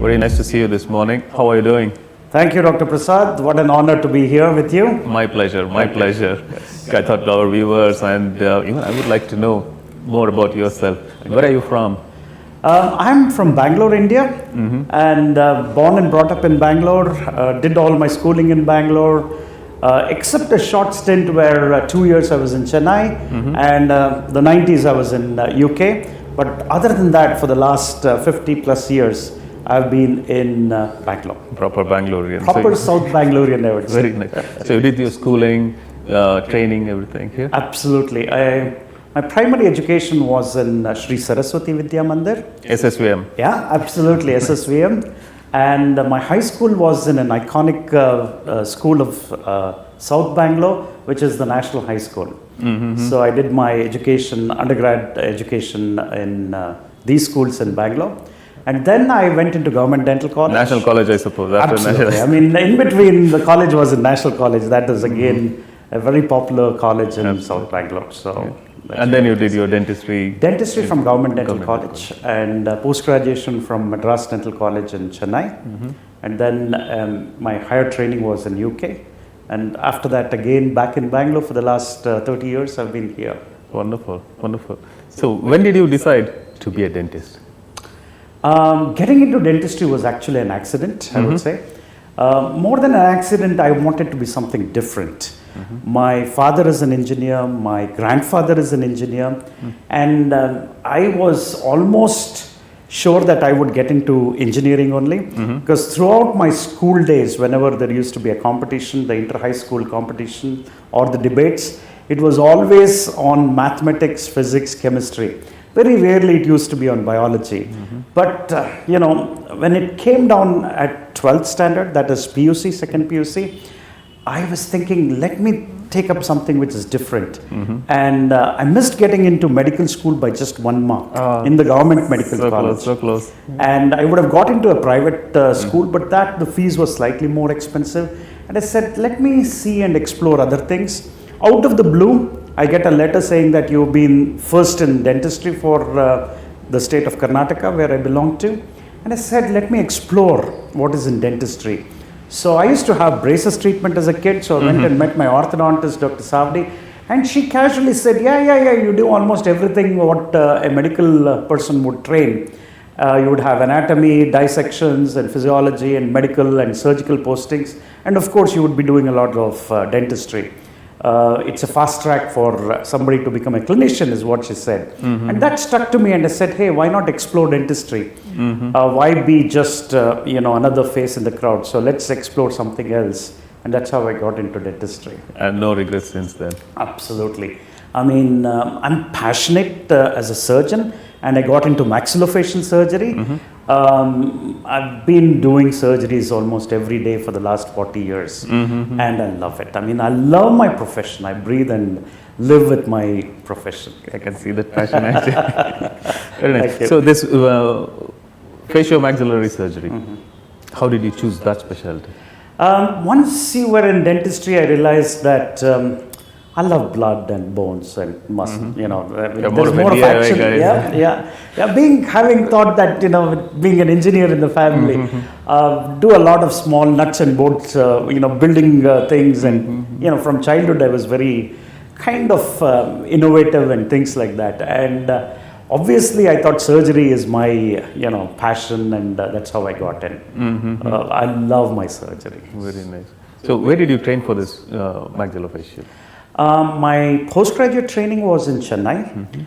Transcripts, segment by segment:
Very nice to see you this morning. How are you doing? Thank you, Dr. Prasad. What an honor to be here with you. My pleasure, my pleasure. Yes. I thought our viewers and even I would like to know more about yourself. Where are you from? I'm from Bangalore, India, and born and brought up in Bangalore. Did all my schooling in Bangalore, except a short stint where 2 years I was in Chennai, and the 90s I was in UK. But other than that, for the last 50 plus years, I've been in Bangalore. Proper Bangalorean. Proper South Bangalorean, I would say. Very nice. So you did your schooling, training, everything here? Absolutely. My primary education was in Sri Saraswati Vidya Mandir. SSVM? Yeah, absolutely, SSVM. And my high school was in an iconic school of South Bangalore, which is the National High School. So I did my education, undergrad education in these schools in Bangalore. And then I went into Government Dental College. National College, I suppose. Absolutely. I mean, in between, the college was in National College. That is, again, a very popular college in South Bangalore. So. And then you did your dentistry? Dentistry from Government Dental College and post-graduation from Madras Dental College in Chennai. And then my higher training was in UK. And after that, again, back in Bangalore for the last 30 years, I've been here. Wonderful, wonderful. So when did you decide to be a dentist? Getting into dentistry was actually an accident, I would say. More than an accident, I wanted to be something different. My father is an engineer, my grandfather is an engineer, and I was almost sure that I would get into engineering only, because throughout my school days, whenever there used to be a competition, the inter-high school competition or the debates, it was always on mathematics, physics, chemistry. Very rarely it used to be on biology. But, you know, when it came down at 12th standard, that is PUC, second PUC, I was thinking, let me take up something which is different. And I missed getting into medical school by just 1 mark in the government medical college. So close. And I would have got into a private school, but the fees was slightly more expensive. And I said, let me see and explore other things. Out of the blue, I get a letter saying that you've been first in dentistry for the state of Karnataka, where I belong to. And I said, let me explore what is in dentistry. So I used to have braces treatment as a kid, so I went and met my orthodontist, Dr. Savdi, and she casually said, yeah, you do almost everything what a medical person would train. You would have anatomy, dissections, and physiology, and medical and surgical postings, and of course you would be doing a lot of dentistry. It's a fast track for somebody to become a clinician, is what she said. And that stuck to me, and I said, hey, why not explore dentistry? Why be just, another face in the crowd? So let's explore something else. And that's how I got into dentistry. And no regrets since then? Absolutely. I mean, I'm passionate as a surgeon, and I got into maxillofacial surgery. I've been doing surgeries almost every day for the last 40 years, and I love it. I mean, I love my profession. I breathe and live with my profession. I can see that passion actually. Very nice. So this facial-maxillary surgery, how did you choose that specialty? Once you were in dentistry, I realized that I love blood and bones and muscle. There's more of action. Having thought that, being an engineer in the family, do a lot of small nuts and bolts, building things, and from childhood I was very kind of innovative and things like that. And obviously I thought surgery is my passion, and that's how I got in. I love my surgery. Very nice. So where did you train for this maxillofacial? My postgraduate training was in Chennai.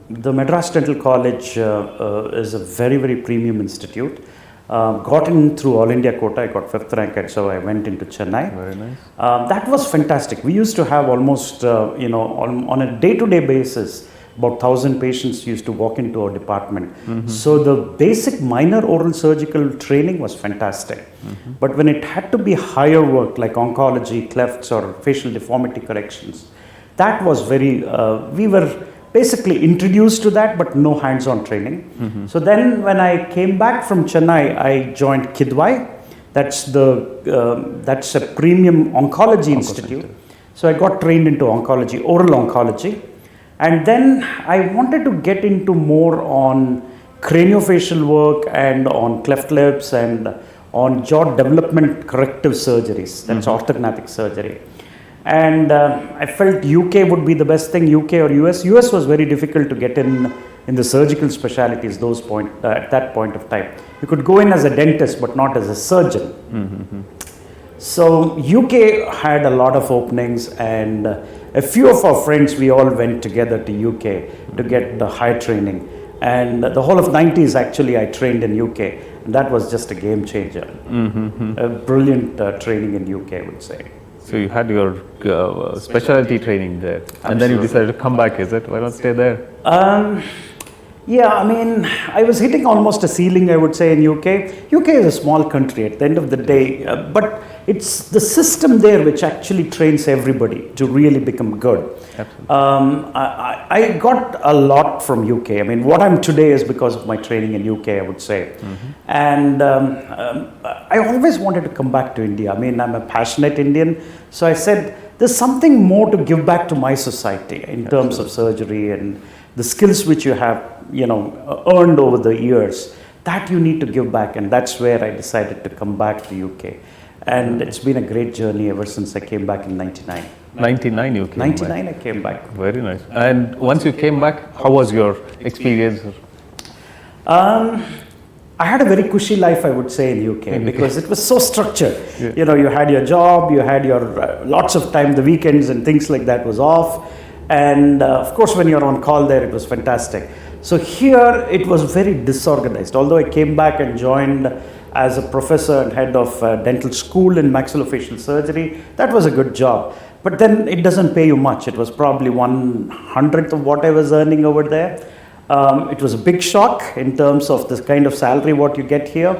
The Madras Dental College is a very, very premium institute. Got in through All India quota. I got 5th rank, and so I went into Chennai. Very nice. That was fantastic. We used to have almost, on a day-to-day basis, about 1,000 patients used to walk into our department. So the basic minor oral surgical training was fantastic. But when it had to be higher work like oncology, clefts, or facial deformity corrections, that was very, we were basically introduced to that, but no hands-on training. So then when I came back from Chennai, I joined Kidwai. That's a premium oncology institute. So I got trained into oncology, oral oncology. And then I wanted to get into more on craniofacial work and on cleft lips and on jaw development corrective surgeries. That's orthognathic surgery. And I felt UK would be the best thing, UK or US. US was very difficult to get in the surgical specialties at that point of time. You could go in as a dentist but not as a surgeon. So UK had a lot of openings, and a few of our friends, we all went together to UK to get the higher training. And the whole of 90s actually I trained in UK, and that was just a game changer. A brilliant training in UK, I would say. So you had your specialty training there, and then you decided to come back, is it? Why not stay there? Yeah, I mean, I was hitting almost a ceiling, I would say, in UK. UK is a small country at the end of the day, but it's the system there which actually trains everybody to really become good. I got a lot from UK. I mean, what I'm today is because of my training in UK, I would say. And I always wanted to come back to India. I mean, I'm a passionate Indian, so I said, there's something more to give back to my society in terms of surgery and the skills which you have, earned over the years, that you need to give back. And that's where I decided to come back to UK. And it's been a great journey ever since I came back in 99. 99 you came 99 back. I came back. Very nice. And once you came back, how was your experience? I had a very cushy life, I would say, in UK because it was so structured. You had your job, you had your lots of time, the weekends and things like that was off. And of course, when you're on call there, it was fantastic. So here, it was very disorganized. Although I came back and joined as a professor and head of dental school in maxillofacial surgery, that was a good job. But then it doesn't pay you much. It was probably 1/100th of what I was earning over there. It was a big shock in terms of this kind of salary what you get here,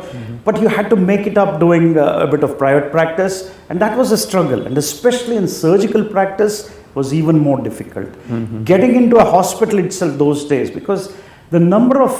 but you had to make it up doing a bit of private practice, and that was a struggle, and especially in surgical practice was even more difficult. Getting into a hospital itself those days, because the number of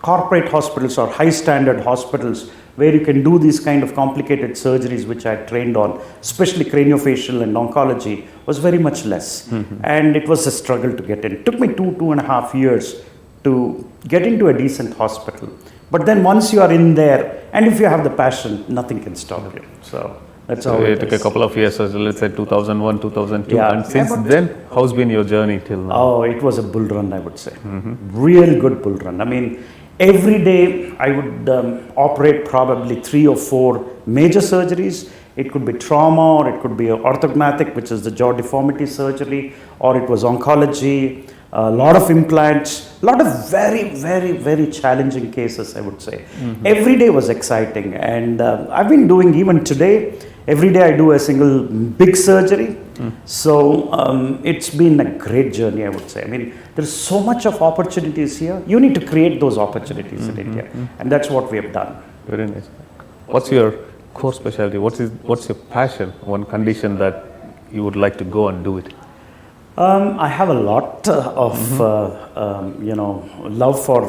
corporate hospitals or high standard hospitals where you can do these kind of complicated surgeries which I trained on, especially craniofacial and oncology, was very much less. And it was a struggle to get in. It took me 2.5 years to get into a decent hospital. But then once you are in there, and if you have the passion, nothing can stop you. So that's how it took a couple of years, so let's say 2001, 2002. Yeah. And since then, how's been your journey till now? Oh, it was a bull run, I would say. Real good bull run. I mean, every day I would operate probably 3 or 4 major surgeries. It could be trauma, or it could be orthognathic, which is the jaw deformity surgery, or it was oncology, a lot of implants, a lot of very, very, very challenging cases, I would say. Every day was exciting, and I've been doing, even today, every day I do a single big surgery. So it's been a great journey, I would say. I mean, there's so much of opportunities here. You need to create those opportunities in India, and that's what we have done. Very nice. What's your core specialty? What's your passion? One condition that you would like to go and do it? I have a lot of love for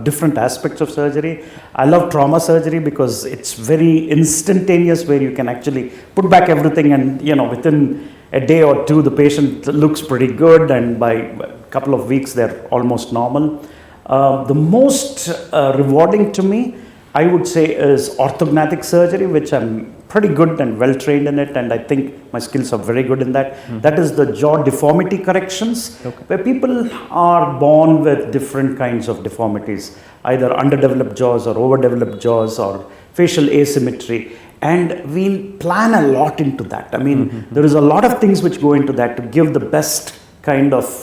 different aspects of surgery. I love trauma surgery because it's very instantaneous, where you can actually put back everything, and within a day or two the patient looks pretty good, and by a couple of weeks they're almost normal. The most rewarding to me, I would say, is orthognathic surgery, which I'm pretty good and well trained in it, and I think my skills are very good in that. That is the jaw deformity corrections, where people are born with different kinds of deformities, either underdeveloped jaws or overdeveloped jaws or facial asymmetry, and we plan a lot into that. I mean, there is a lot of things which go into that to give the best kind of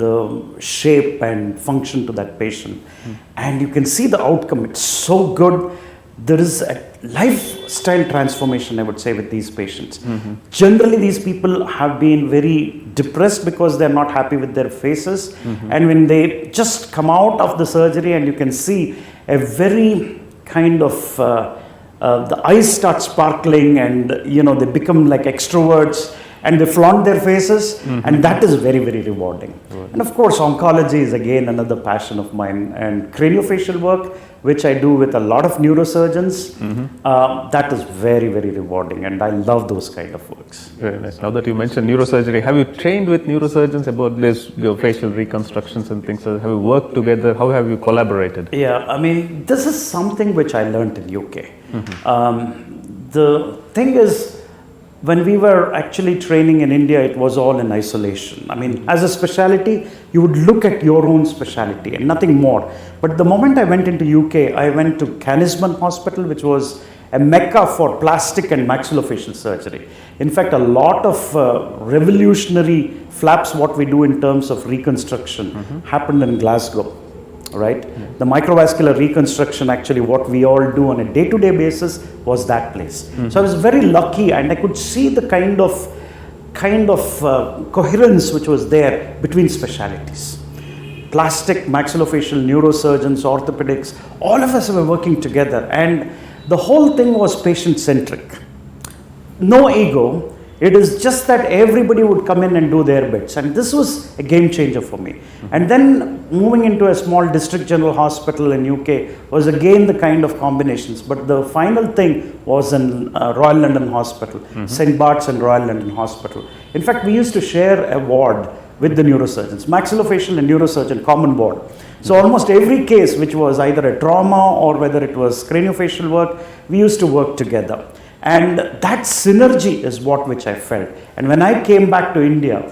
the shape and function to that patient. And you can see the outcome. It's so good. There is a lifestyle transformation, I would say, with these patients. Generally, these people have been very depressed because they're not happy with their faces. And when they just come out of the surgery, and you can see a very kind of, the eyes start sparkling, and they become like extroverts. and they flaunt their faces, and that is very, very rewarding. And of course, oncology is again another passion of mine, and craniofacial work, which I do with a lot of neurosurgeons, that is very, very rewarding, and I love those kind of works. Very nice. Now that you mentioned neurosurgery, have you trained with neurosurgeons about this, your facial reconstructions and things? Have you worked together? How have you collaborated? Yeah, I mean, this is something which I learned in UK. The thing is, when we were actually training in India, it was all in isolation. I mean, as a specialty, you would look at your own specialty and nothing more. But the moment I went into UK, I went to Canisman Hospital, which was a mecca for plastic and maxillofacial surgery. In fact, a lot of revolutionary flaps, what we do in terms of reconstruction, happened in Glasgow. Right? The microvascular reconstruction, actually what we all do on a day-to-day basis, was that place. So I was very lucky, and I could see the kind of coherence which was there between specialities. Plastic, maxillofacial, neurosurgeons, orthopedics, all of us were working together, and the whole thing was patient-centric. No ego. It is just that everybody would come in and do their bits, and this was a game changer for me. And then moving into a small district general hospital in UK was again the kind of combinations, but the final thing was in Royal London Hospital, St. Bart's and Royal London Hospital. In fact, we used to share a ward with the neurosurgeons, maxillofacial and neurosurgeon, common ward. So almost every case which was either a trauma or whether it was craniofacial work, we used to work together. And that synergy is what which I felt. And when I came back to India,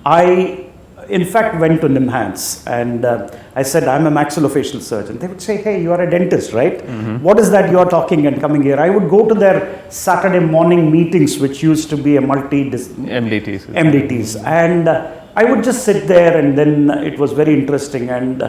I in fact went to NIMHANS, and I said, I'm a maxillofacial surgeon. They would say, hey, you are a dentist, right? What is that you are talking and coming here? I would go to their Saturday morning meetings, which used to be a MDTs. And I would just sit there, and then it was very interesting. And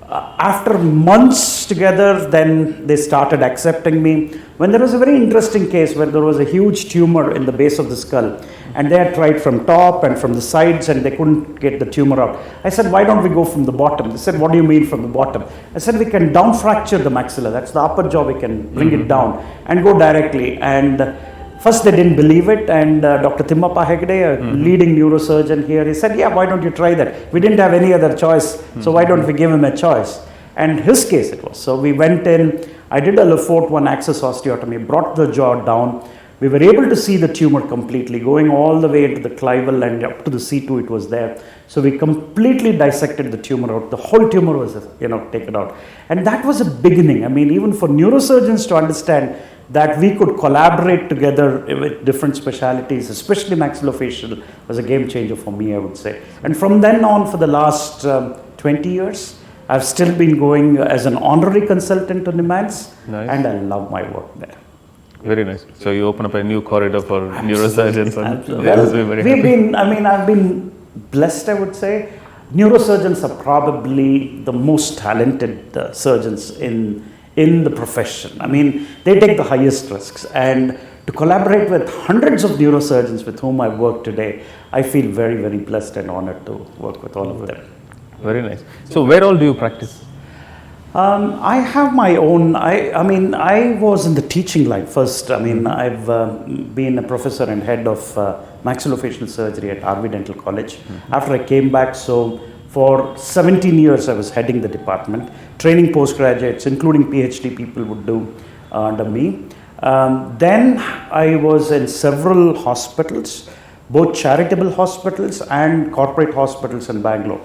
after months together, then they started accepting me. When there was a very interesting case where there was a huge tumor in the base of the skull, and they had tried from top and from the sides, and they couldn't get the tumor out. I said, why don't we go from the bottom? They said, what do you mean from the bottom? I said, we can down fracture the maxilla. That's the upper jaw. We can bring it down and go directly. And first they didn't believe it, and Dr. Timmappa Hegde, a leading neurosurgeon here, he said, yeah, why don't you try that? We didn't have any other choice, so why don't we give him a choice? And his case it was. So we went in, I did a Lefort 1 axis osteotomy, brought the jaw down. We were able to see the tumor completely, going all the way into the clival and up to the C2 it was there. So we completely dissected the tumor out. The whole tumor was, taken out. And that was a beginning. I mean, even for neurosurgeons to understand that we could collaborate together with different specialities, especially maxillofacial, was a game changer for me, I would say. And from then on, for the last 20 years, I've still been going as an honorary consultant to NIMHANS, and I love my work there. Very nice. So you open up a new corridor for neurosurgeons. I've been blessed, I would say. Neurosurgeons are probably the most talented surgeons in the profession. I mean, they take the highest risks, and to collaborate with hundreds of neurosurgeons with whom I work today, I feel very, very blessed and honored to work with all of them. Very nice. So where all do you practice? I have my own, I was in the teaching line first. I mean, I've been a professor and head of maxillofacial surgery at RV Dental College. After I came back, so for 17 years I was heading the department, training postgraduates, including PhD people would do under me. Then I was in several hospitals, both charitable hospitals and corporate hospitals in Bangalore.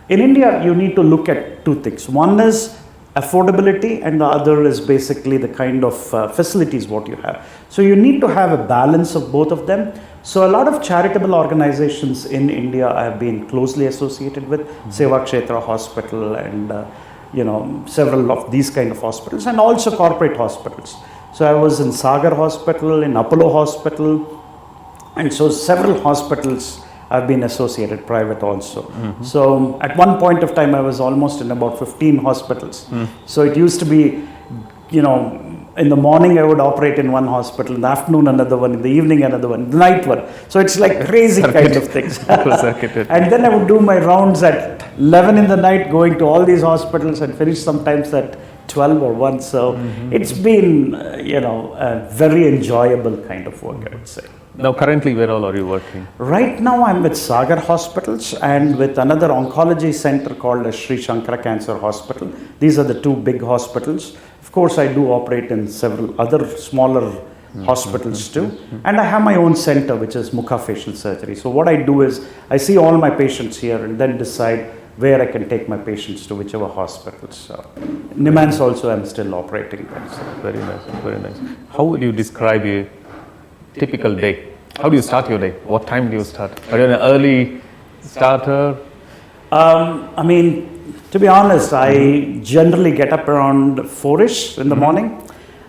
In India, you need to look at two things. One is affordability, and the other is basically the kind of facilities what you have. So you need to have a balance of both of them. So a lot of charitable organizations in India I have been closely associated with, Seva Kshetra Hospital and several of these kind of hospitals, and also corporate hospitals. So I was in Sagar Hospital, in Apollo Hospital, and so several hospitals I've been associated, private also. So at one point of time I was almost in about 15 hospitals. So it used to be, in the morning I would operate in one hospital, in the afternoon another one, in the evening another one, the night one. So it's like crazy kind of things. And then I would do my rounds at 11 in the night, going to all these hospitals, and finish sometimes at 12 or 1. So it's been, a very enjoyable kind of work, I would say. Now, currently, where all are you working? Right now, I'm with Sagar Hospitals and with another oncology center called the Sri Shankara Cancer Hospital. These are the two big hospitals. Of course, I do operate in several other smaller hospitals too. And I have my own center, which is Mukha Facial Surgery. So what I do is, I see all my patients here and then decide where I can take my patients to whichever hospitals. So, Nimans also, I'm still operating there. So. Very nice, very nice. How would you describe a typical day? How do you start your day? What time do you start? Are you an early starter? I mean, to be honest, I generally get up around 4ish in the morning.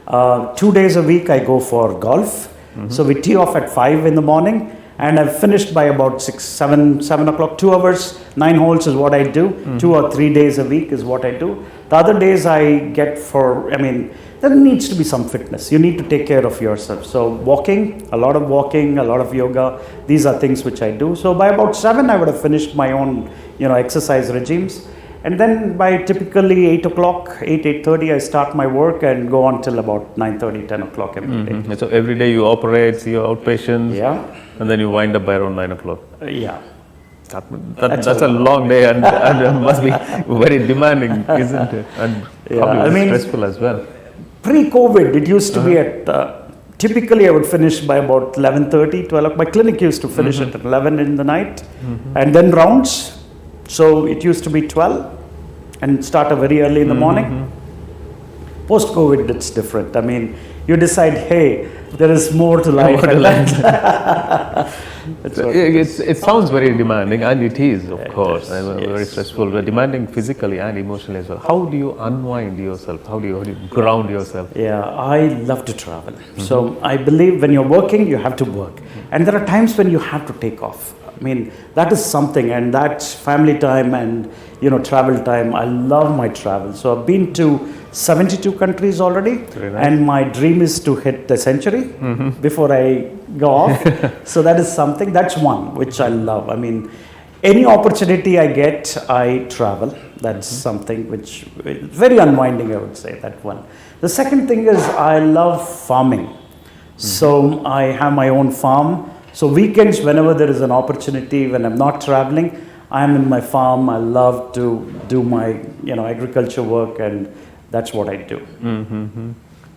2 days a week I go for golf. So we tee off at 5 in the morning and I've finished by about 7 o'clock. 2 hours, 9 holes is what I do. 2 or 3 days a week is what I do. The other days I get for, there needs to be some fitness. You need to take care of yourself. So walking, a lot of yoga, these are things which I do. So by about 7 I would have finished my own, exercise regimes. And then by typically 8 o'clock, 8:30 I start my work and go on till about 9:30, 10 o'clock every day. So every day you operate, see your outpatients, and then you wind up by around 9 o'clock. Yeah. That's a long day and must be very demanding, isn't it? And probably stressful as well. Pre-COVID, it used to be at, typically I would finish by about 11:30, 12 o'clock. My clinic used to finish at 11 in the night and then rounds. So it used to be 12 and start very early in the morning. Post-COVID, it's different. You decide, hey, there is more to life. It sounds very demanding, and it is, of course, very stressful, demanding physically and emotionally as well. How do you unwind yourself? How do you ground yourself? Yeah, I love to travel. So I believe when you're working, you have to work. And there are times when you have to take off. That is something, and that's family time and, travel time. I love my travel. So I've been to 72 countries already, nice. And my dream is to hit the century before I go off. So that is something, that's one which I love. Any opportunity I get, I travel. That's something which is very unwinding, I would say, that one. The second thing is I love farming. So I have my own farm. So weekends, whenever there is an opportunity, when I'm not traveling, I'm in my farm. I love to do my, agriculture work, and that's what I do.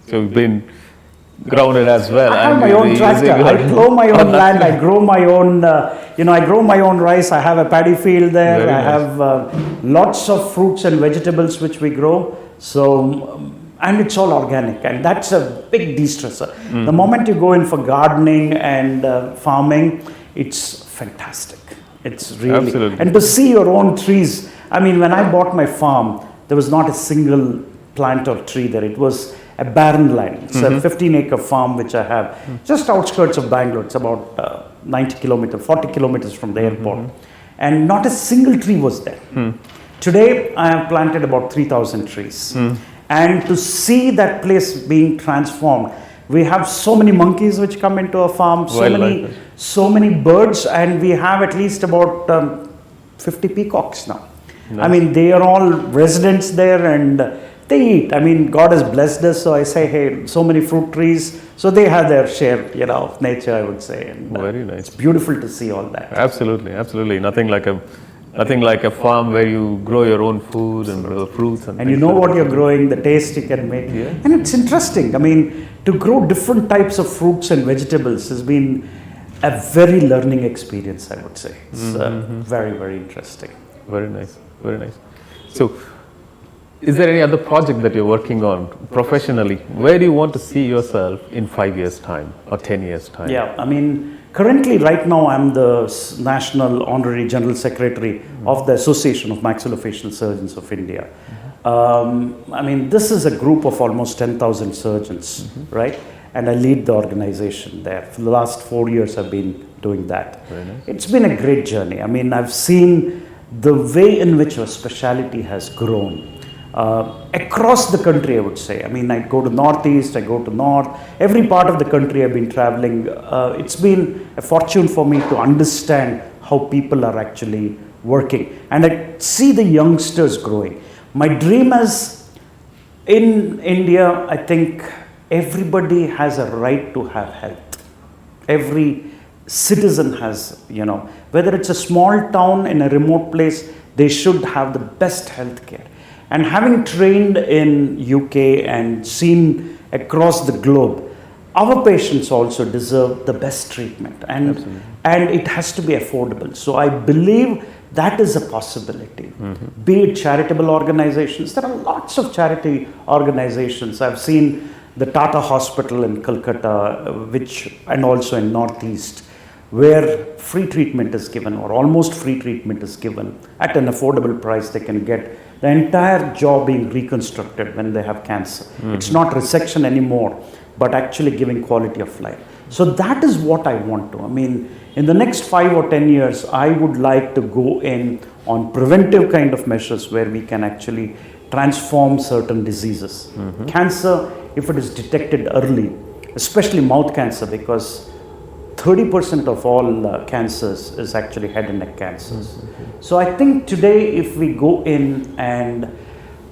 So you've been grounded as well. I have my own tractor. I plow my own land. I grow my own, I grow my own rice. I have a paddy field there. Very nice. Have lots of fruits and vegetables which we grow. So. And it's all organic, and that's a big de-stressor. The moment you go in for gardening and farming, it's fantastic. It's really, absolutely. And to see your own trees. When I bought my farm, there was not a single plant or tree there. It was a barren land. It's a 15-acre farm which I have just outskirts of Bangalore. It's about 40 kilometers from the airport, and not a single tree was there. Today, I have planted about 3,000 trees. And to see that place being transformed, we have so many monkeys which come into our farm, so many birds, and we have at least about 50 peacocks now. Nice. They are all residents there and they eat. God has blessed us, so I say, hey, so many fruit trees, so they have their share, of nature, I would say. And, very nice. It's beautiful to see all that. Absolutely. Nothing like a farm where you grow your own food and fruits. And you know what you're growing, the taste you can make. Yeah. And it's interesting. To grow different types of fruits and vegetables has been a very learning experience, I would say. It's very, very interesting. Very nice. So, is there any other project that you're working on professionally? Where do you want to see yourself in 5 years' time or 10 years' time? Yeah, currently, right now, I'm the National Honorary General Secretary of the Association of Maxillofacial Surgeons of India. This is a group of almost 10,000 surgeons, right? And I lead the organization there. For the last 4 years, I've been doing that. Very nice. It's been a great journey. I've seen the way in which our specialty has grown. Across the country, I would say. I go to Northeast, I go to North. Every part of the country I've been traveling. It's been a fortune for me to understand how people are actually working. And I see the youngsters growing. My dream is, in India, I think everybody has a right to have health. Every citizen has, whether it's a small town in a remote place, they should have the best health care. And having trained in UK and seen across the globe, our patients also deserve the best treatment, and it has to be affordable. So I believe that is a possibility. Be it charitable organizations, there are lots of charity organizations. I've seen the Tata Hospital in Calcutta, and also in Northeast, where free treatment is given, or almost free treatment is given at an affordable price. They can get the entire jaw being reconstructed when they have cancer. It's not resection anymore, but actually giving quality of life. So that is what I want to. I mean, in the next 5 or 10 years, I would like to go in on preventive kind of measures where we can actually transform certain diseases. Cancer, if it is detected early, especially mouth cancer, because 30% of all cancers is actually head and neck cancers. So I think today, if we go in and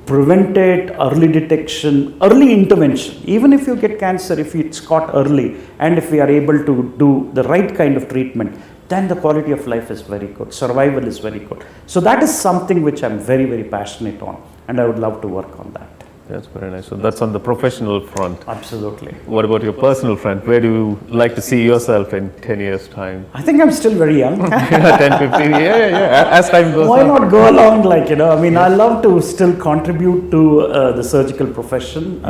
prevent it, early detection, early intervention, even if you get cancer, if it's caught early, and if we are able to do the right kind of treatment, then the quality of life is very good, survival is very good. So that is something which I'm very, very passionate on, and I would love to work on that. That's very nice. So that's on the professional front. Absolutely. What about your personal front? Where do you like to see yourself in 10 years' time? I think I'm still very young. 10, 15, yeah. As time goes Why on. not go along, I mean, I love to still contribute to the surgical profession.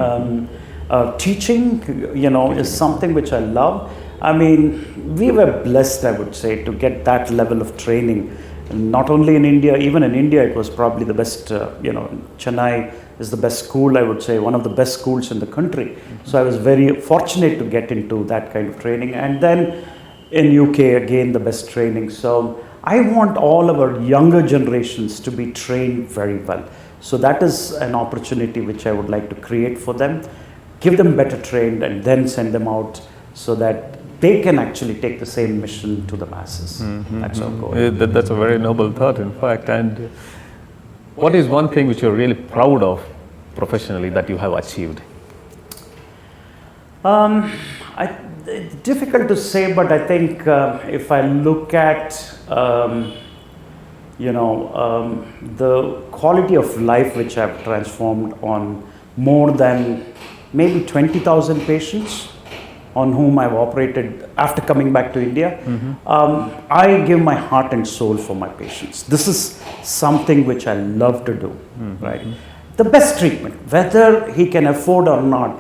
Teaching, is something which I love. I mean, we were blessed, I would say, to get that level of training. Not only in India, even in India, it was probably the best, Chennai is the best school, I would say, one of the best schools in the country. So I was very fortunate to get into that kind of training. And then in UK, again, the best training. So I want all of our younger generations to be trained very well. So that is an opportunity which I would like to create for them, give them better trained, and then send them out so that they can actually take the same mission to the masses. That's our goal. That's a very noble thought, in fact. And what is one thing which you're really proud of professionally that you have achieved? It's difficult to say, but I think if I look at the quality of life which I've transformed on more than maybe 20,000 patients on whom I've operated after coming back to India, I give my heart and soul for my patients. This is something which I love to do, right? The best treatment, whether he can afford or not,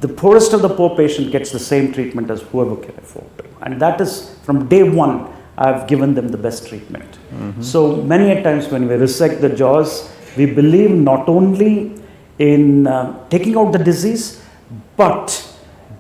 the poorest of the poor patient gets the same treatment as whoever can afford to. And that is from day one, I've given them the best treatment. So many a times when we resect the jaws, we believe not only in taking out the disease, but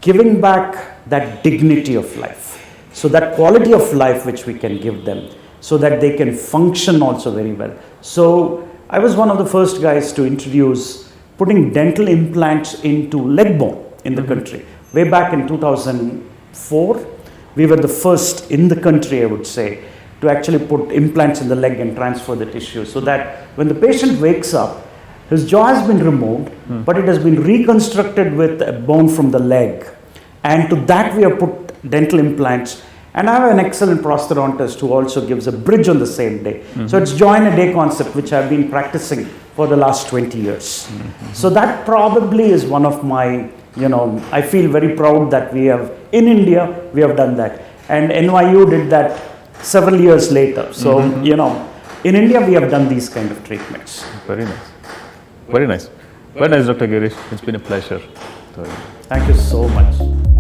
giving back that dignity of life. So that quality of life which we can give them, so that they can function also very well. So I was one of the first guys to introduce putting dental implants into leg bone in the country. Way back in 2004, we were the first in the country, I would say, to actually put implants in the leg and transfer the tissue, so that when the patient wakes up, his jaw has been removed, but it has been reconstructed with a bone from the leg. And to that we have put dental implants. And I have an excellent prosthodontist who also gives a bridge on the same day. So it's jaw in a day concept, which I've been practicing for the last 20 years. So that probably is one of my, I feel very proud that we have, in India, we have done that. And NYU did that several years later. So, in India, we have done these kind of treatments. Very nice. Very nice. Very nice, Dr. Girish. It's been a pleasure. Thank you so much.